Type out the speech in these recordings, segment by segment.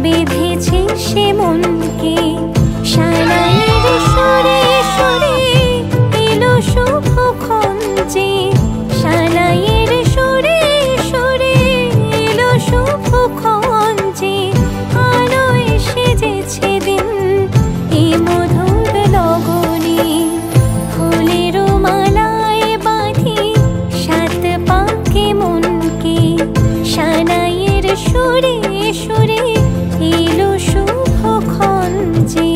বেঁধেছে সে মনকে। সানাইয়ের সুরে সুরে এলো শুভক্ষণ যে, সানাইয়ের সুরে সুরে এলো শুভক্ষণ যে, আলোয় সেজেছে দিন এ মধুর লগনে। ফুলের মালায় বাঁধি সাত পাকে মনকে, সানাইয়ের সুরে সুরে এলো শুভক্ষণ যে।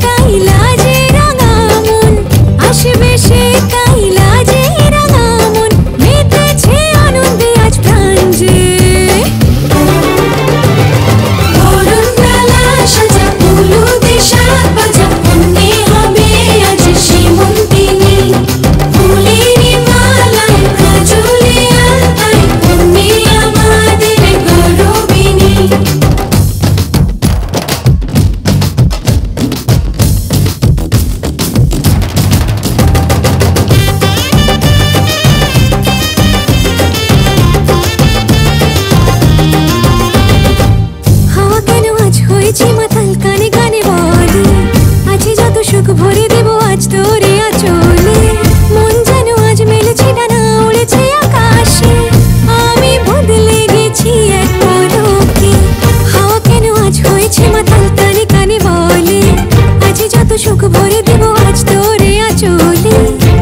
কাইলা যে রাঙা মন, আসবে সে কাইলা যে রাঙা মন, মেতেছে আনন্দে আজ প্রাণ যে। বরণডালা সাজা হলুদে সাত বাজা, মনে হবে আজ সীমন্তিনী। ফুলের মালায় কাজলে আলতায়, তুমি আমাদের গৌরবিনী। হাওয়া কেন আজ হয়েছে মাতাল, কানে কানে বলে আছে যত সুখ ভরে দেব আজ তোরে আঁচলে। মন যেন আজ মেলেছে ডানা, উড়েছে আকাশে, আমি বদলে গেছি এক পলকে। হাওয়া কেন আজ হয়েছে মাতাল, কানে কানে বলে আছে যত সুখ ভরে দেব আজ তোরে আঁচলে।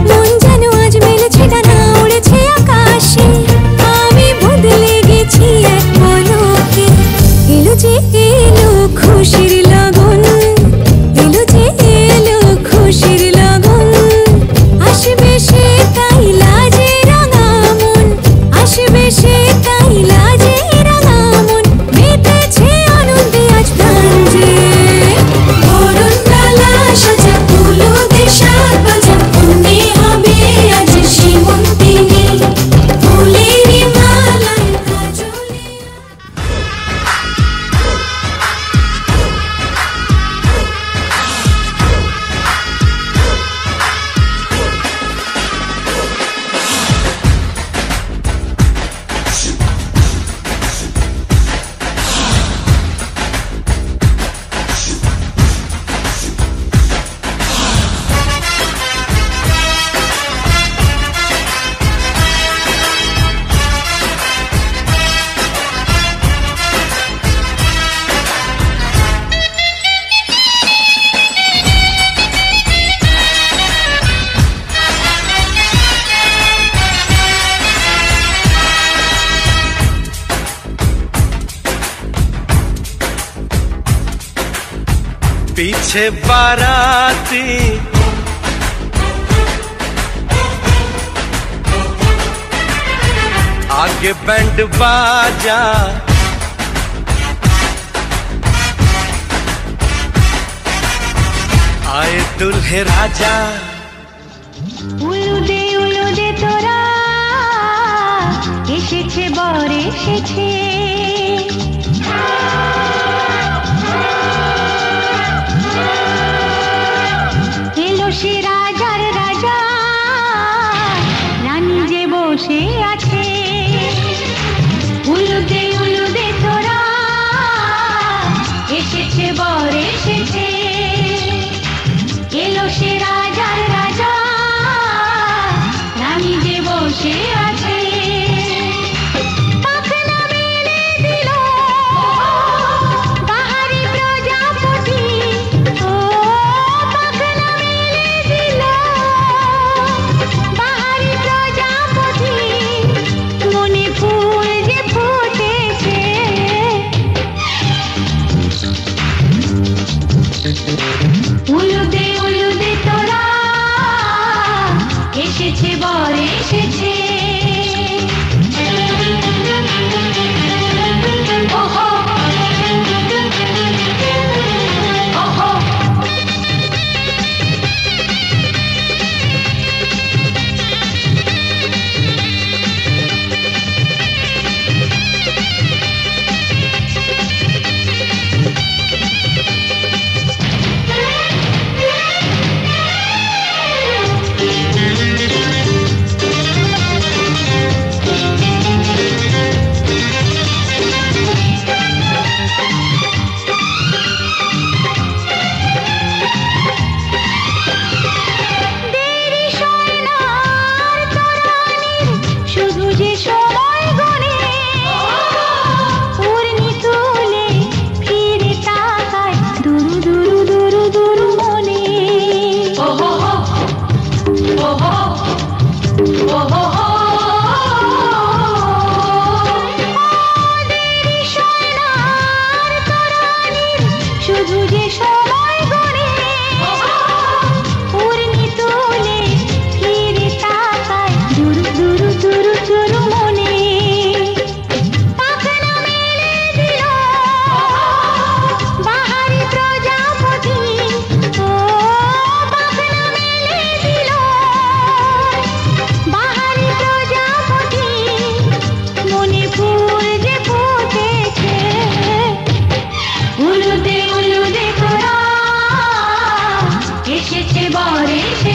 মন যেন আজ মেলেছে ডানা, উড়েছে আকাশে, আমি বদলে গেছি এক পলকে। এলো যে এলো খুশির লগন, এলো যে এলো খুশির লগন, আসবে সে কাইলা যে রাঙা মন, আসবে সে কাইলা যে রাঙা মন, মেতেছে আনন্দে আজ প্রাণ যে। বরণডালা সাজা হলুদে সাত বাজা, মনে হবে আজ সীমন্তিনী। ফুলের মালায় কাজলে पीछे बाराती आगे बैंड बाजा, आए दुल्हे राजा। উলুদে তোরা এসেছে বর এসেছে, এলো সে রাজার রাজা, রানী যে বসে আছে। উলুদে তোরা এসেছে বর এসেছে, এলো সে রাজার রাজা, রানী যে বসে আছে। পাখনা মেলে দিল বাহারি প্রজাপতি, ও পাখনা মেলে দিল বাহারি প্রজাপতি, মনে ফুল যে ফুটেছে। উলুদে তোরা এসেছে বর এসেছে। ওহো ওহো শুধু যে সময় গড়ে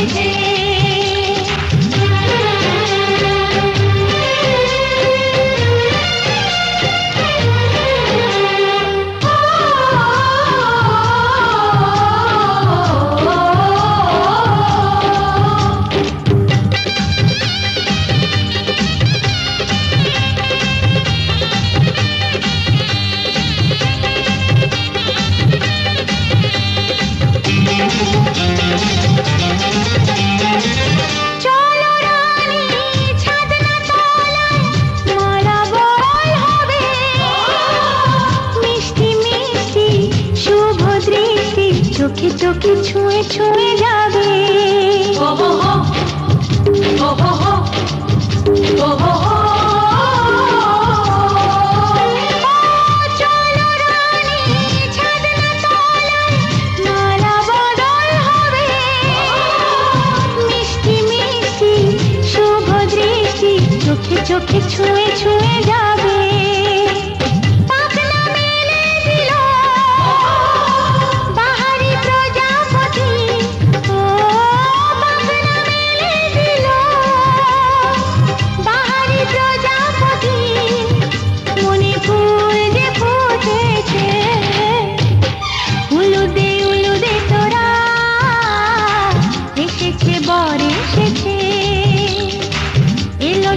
এসেছে। চোখে চোখে ছুঁয়ে ছুঁয়ে যাবে। ও হো হো, ও হো হো, ও হো হো। চলো রানী ছাদনা তলায়, মালা বদল হবে। মিষ্টি মিষ্টি শুভ দৃষ্টি চোখে চোখে ছুঁয়ে ছুঁয়ে যাবে।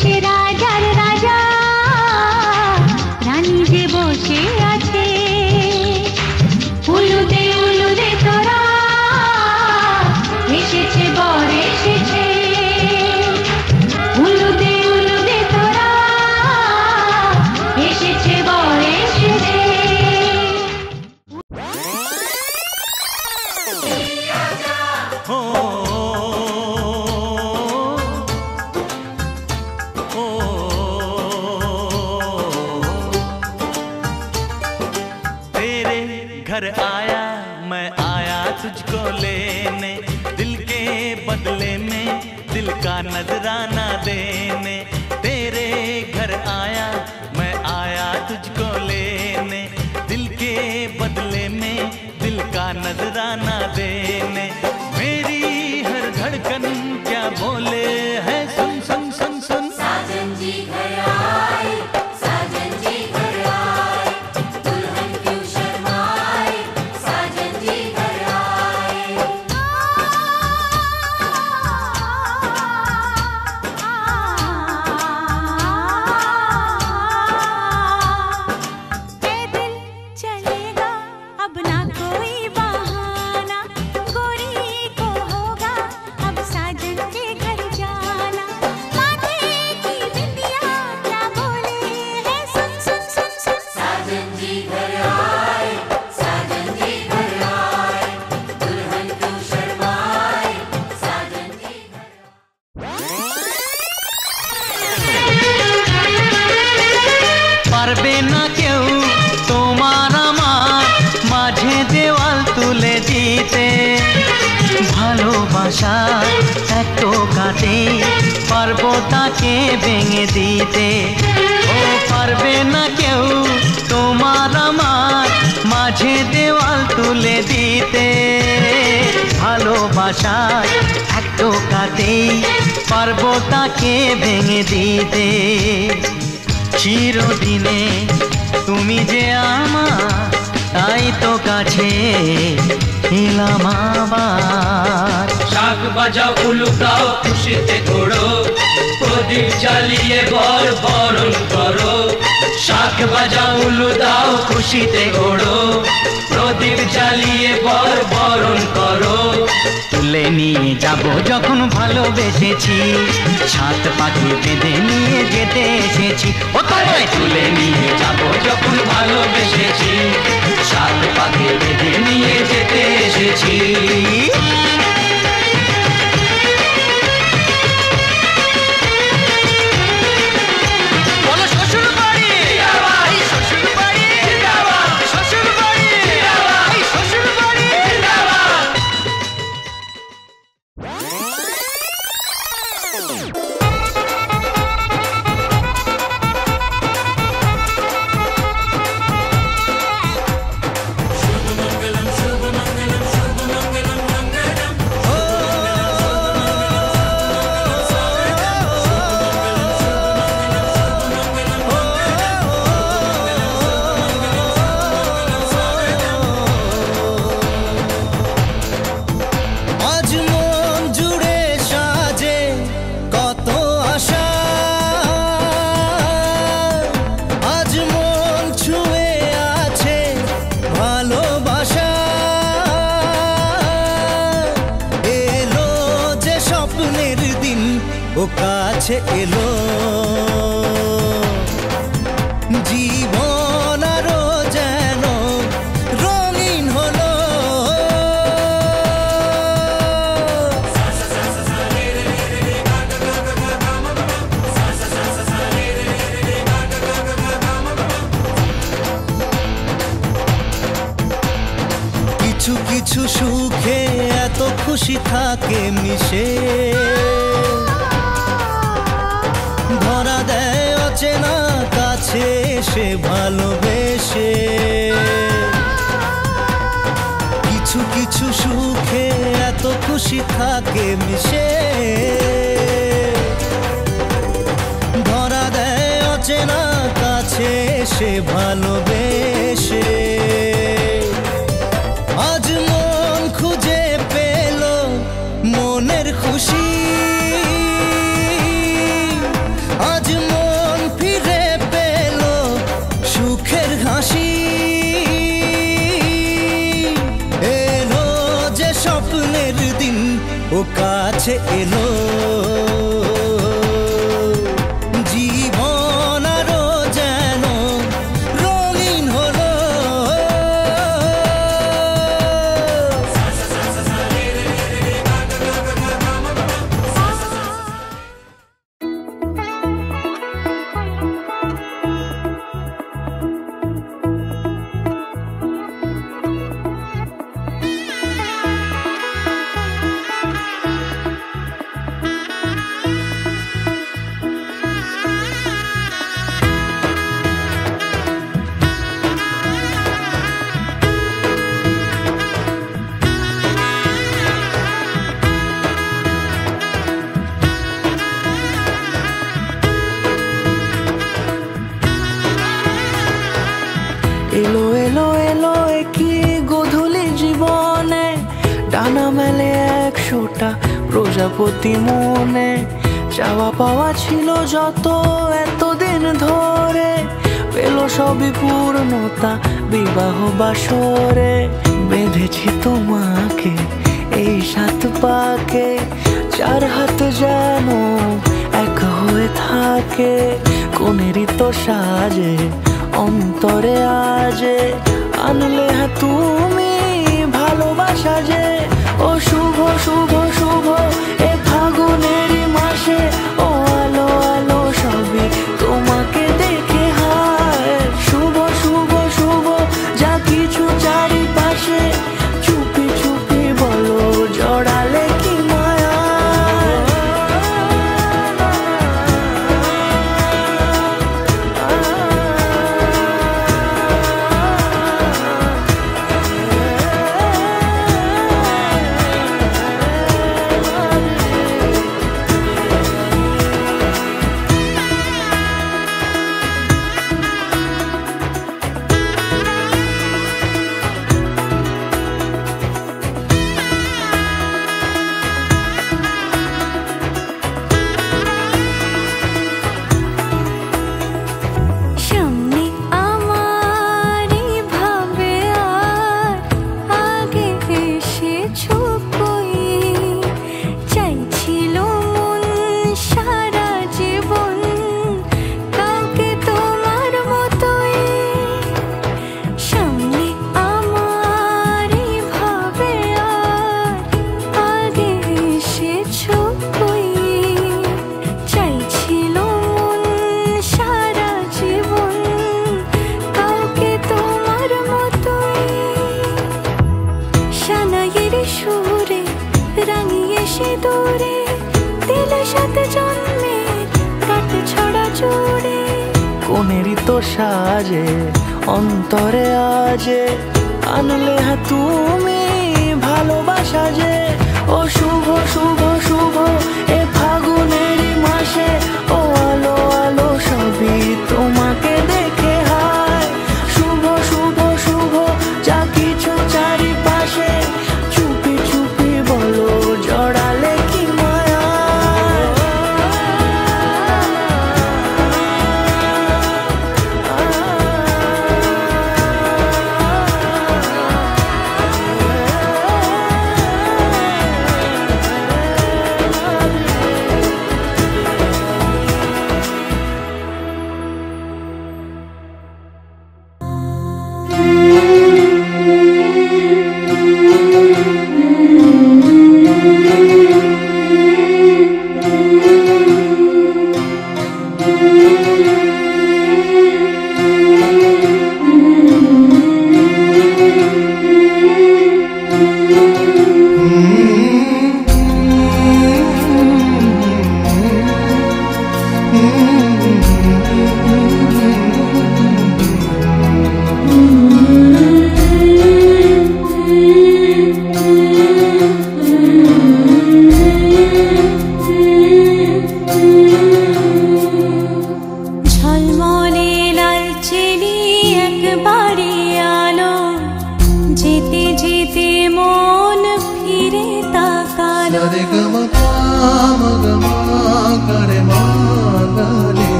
সে রাজার রাজা, রানী যে বসে আছে। উলুদে উলুদে তোরা, এসেছে বর এসেছে। উলুদে উলুদে তোরা, এসেছে বর এসেছে। घर आया मैं आया तुझको लेने, दिल के बदले में दिल का नजराना देने। तेरे घर आया मैं आया तुझको लेने, दिल के बदले में दिल का नजराना देने। मेरी हर धड़कन क्या बोले है सुन सुन सुन सुन। साजन जी घर आए, साजन जी घर आए, दुल्हन क्यों शर्माए, साजन जी घर आए। ये दिल चलेगा अब ना कोई बहाना, गोरी को होगा अब साजन के घर जाना। माथे की बिंदिया क्या बोले है सुन सुन सुन सुन। साजन जी घर आए, साजन जी घर आए, दुल्हन क्यों शर्माए, साजन जी घर পারবে না কেউ তোমার আমার মাঝে দেওয়াল তুলে দিতে। ভালোবাসা এত কাটে পারবো তাকে ভেঙে দিতে। ও পারবে না কেউ তোমার আমার মাঝে দেওয়াল তুলে দিতে। ভালোবাসা এত কাটে পারবো তাকে ভেঙে দিতে। চিরদিনে তুমি যে আমার, তাই তো কাছে এলাম আবার। শাক বাজাও উলু গাও খুশিতে ঘোড়ো, প্রদীপ জ্বালিয়ে বর বরণ করো। শাক বাজাও উলু দাও খুশিতে ঘোড়ো, প্রদীপ জ্বালিয়ে বর বরণ করো। তুলে নিয়ে যাব যখন ভালোবেসেছি, সাত পাখি বেঁধে নিয়ে যেতে এসেছি। ও তোমায় তুলে নিয়ে যাব যখন ভালোবেসেছি, সাত পাখি বেঁধে নিয়ে যেতে এসেছি। বলো শ্বশুর বাড়ি, এই শ্বশুর বাড়ি, শ্বশুর বাড়ি, এই শ্বশুর বাড়ি। शुभ मंगलम ও কাছে এলো জীবন আরো যেন রঙিন হলো কিছু কিছু সুখে এত খুশি থাকে মিশে ধরা দেয় অচেনা কাছে এসে ভালোবেসে কিছু কিছু সুখে এত খুশি থাকে মিশে ধরা দেয় অচেনা কাছে এসে ভালোবেসে আজ মন খুঁজে পেল মনের খুশি আজ মন ফিরে পেল সুখের হাসি এলো যে স্বপ্নের দিন ও কাছে এলো জীবন আরো যেন রঙিন হলো এলো এলো এলো কি গোধূলি জীবনে ডানা মেলে 100টা প্রজাপতি মনে চাওয়া পাওয়া ছিল যত এতদিন ধরে পেল সবই পূর্ণতা বিবাহ বাসরে বেঁধেছি তোমাকে এই 7 পাকে 4 হাত যেন এক হয়ে থাকে কোনেরই তো সাজে অন্তরে আজে আনলে তুমি ভালোবাসা যে ও শুভ শুভ শুভ এ ফাগুনেরই মাসে ও আলো আলো সবই তোমাকে দেখে হায় শুভ শুভ শুভ যা কিছু চারিপাশে চুপি চুপি বলো জড়ালে কি মায়া কোনেরই তো সাজে অন্তরে আজে আনলে তুমি ভালোবাসা যে ও শুভ শুভ শুভ এ ফাগুনেরই মাসে ও আলো আলো সবই তোমাকে দেখে হায় শুভ শুভ শুভ যা কিছু চারিপাশে চুপি চুপি বলো জড়ালে কি মায়া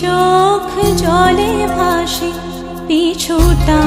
চোখ জলে ভাসে পিছুটা